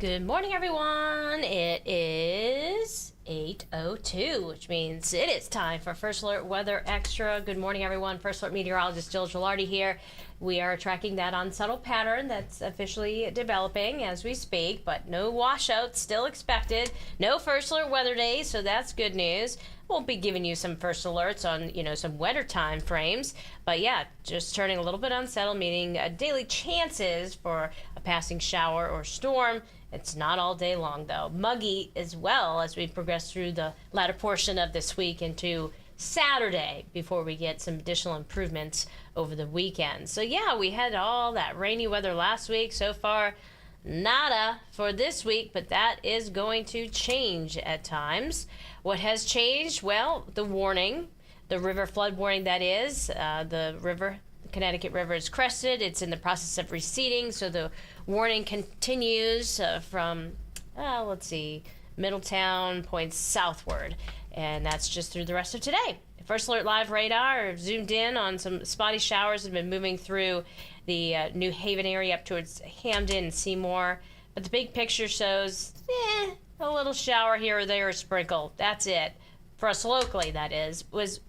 Good morning, everyone. It is 8:02, which means it is time for First Alert Weather Extra. Good morning, everyone. First Alert Meteorologist Jill Gilardi here. We are tracking that unsettled pattern that's officially developing as we speak, but no washouts still expected. No First Alert weather days, so that's good news. We'll be giving you some first alerts on, some wetter time frames. But yeah, just turning a little bit unsettled, meaning daily chances for a passing shower or storm. It's not all day long, though. Muggy as well as we progress through the latter portion of this week into Saturday before we get some additional improvements over the weekend. So yeah, we had all that rainy weather last week. So far, nada for this week, but that is going to change at times. What has changed? Well, the warning, the river flood warning, that is, the Connecticut River is crested. It's in the process of receding, so the warning continues from, Middletown points southward, and that's just through the rest of today. First Alert Live radar zoomed in on some spotty showers that have been moving through the New Haven area up towards Hamden and Seymour, but the big picture shows a little shower here or there, a sprinkle. That's it. For us locally, that is.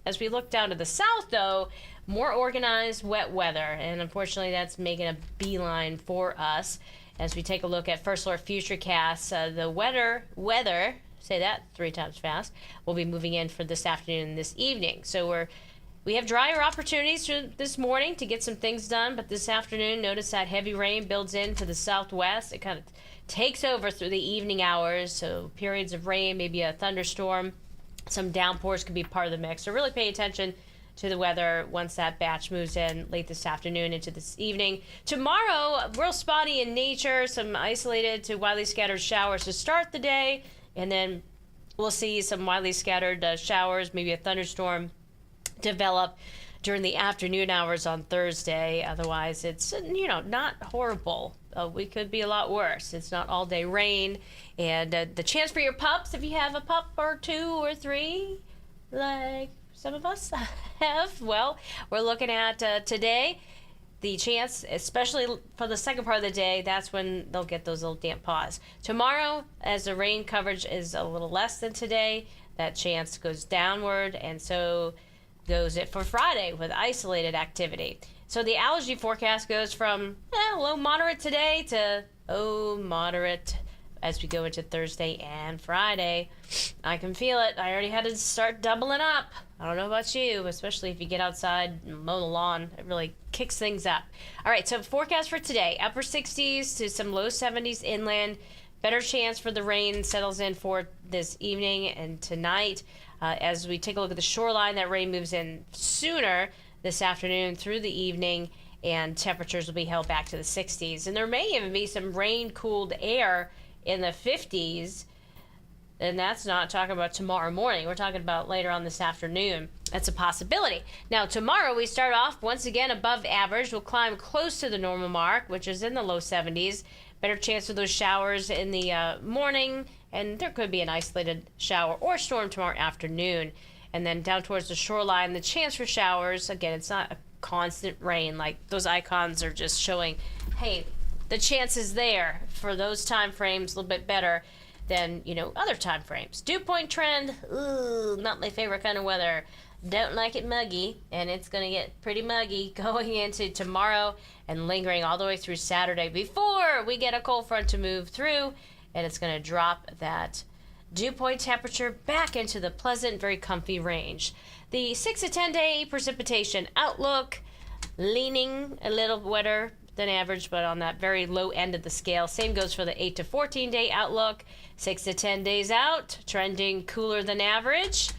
As we look down to the south, though, more organized wet weather, and unfortunately that's making a beeline for us. As we take a look at First Alert Futurecasts, the weather, say that 3 times fast, will be moving in for this afternoon and this evening. So we have drier opportunities this morning to get some things done, but this afternoon, notice that heavy rain builds into the southwest. It kind of takes over through the evening hours, so periods of rain, maybe a thunderstorm, some downpours could be part of the mix. So really pay attention to the weather once that batch moves in late this afternoon into this evening. Tomorrow, real spotty in nature, some isolated to widely scattered showers to start the day, and then we'll see some widely scattered showers, maybe a thunderstorm develop during the afternoon hours on Thursday. Otherwise, it's, not horrible. We could be a lot worse. It's not all day rain. And the chance for your pups, if you have a pup or 2 or 3, like some of us have, well, we're looking at today. The chance, especially for the second part of the day, that's when they'll get those little damp paws. Tomorrow, as the rain coverage is a little less than today, that chance goes downward, and so goes it for Friday with isolated activity. So the allergy forecast goes from low moderate today to moderate as we go into Thursday and Friday. I can feel it. I already had to start doubling up. I don't know about you, especially if you get outside and mow the lawn. It really kicks things up. All right, so forecast for today, upper 60s to some low 70s inland. Better chance for the rain settles in for this evening and tonight. As we take a look at the shoreline, that rain moves in sooner this afternoon through the evening, and temperatures will be held back to the 60s. And there may even be some rain-cooled air in the 50s, and that's not talking about tomorrow morning. We're talking about later on this afternoon. That's a possibility. Now, tomorrow we start off once again above average. We'll climb close to the normal mark, which is in the low 70s. Better chance of those showers in the morning, and there could be an isolated shower or storm tomorrow afternoon. And then down towards the shoreline, the chance for showers, again, it's not a constant rain. Like those icons are just showing, hey, the chance is there for those time frames a little bit better than, other time frames. Dew point trend, not my favorite kind of weather. Don't like it muggy, and it's going to get pretty muggy going into tomorrow and lingering all the way through Saturday before we get a cold front to move through, and it's going to drop that dew point temperature back into the pleasant, very comfy range. The 6 to 10 day precipitation outlook, leaning a little wetter than average, but on that very low end of the scale. Same goes for the 8 to 14 day outlook. 6 to 10 days out, trending cooler than average.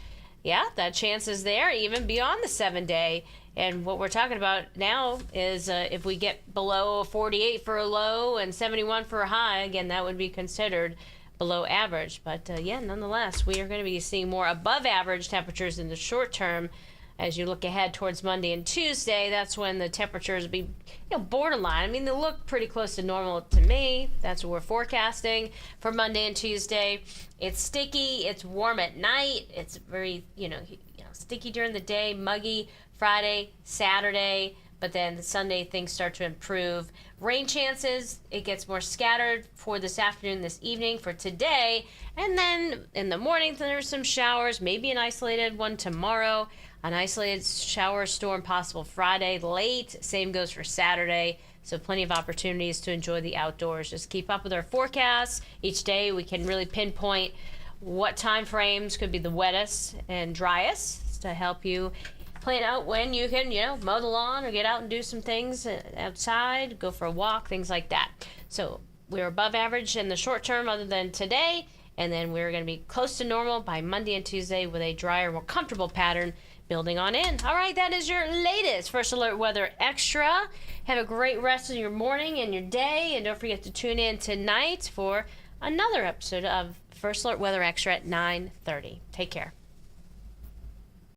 Yeah, that chance is there, even beyond the 7 day. And what we're talking about now is if we get below 48 for a low and 71 for a high, again, that would be considered below average. But nonetheless, we are going to be seeing more above average temperatures in the short term. As you look ahead towards Monday and Tuesday, that's when the temperatures will be borderline. I mean, they look pretty close to normal to me. That's what we're forecasting for Monday and Tuesday. It's sticky. It's warm at night. It's very, sticky during the day, muggy Friday, Saturday. But then Sunday, things start to improve. Rain chances, it gets more scattered for this afternoon, this evening, for today. And then in the morning, there's some showers, maybe an isolated one tomorrow. An isolated shower storm possible Friday late. Same goes for Saturday. So plenty of opportunities to enjoy the outdoors. Just keep up with our forecasts. Each day we can really pinpoint what time frames could be the wettest and driest to help you plan out when you can, mow the lawn or get out and do some things outside, go for a walk, things like that. So we're above average in the short term other than today, and then we're going to be close to normal by Monday and Tuesday with a drier, more comfortable pattern building on in. All right, that is your latest First Alert Weather Extra. Have a great rest of your morning and your day, and don't forget to tune in tonight for another episode of First Alert Weather Extra at 9:30. Take care.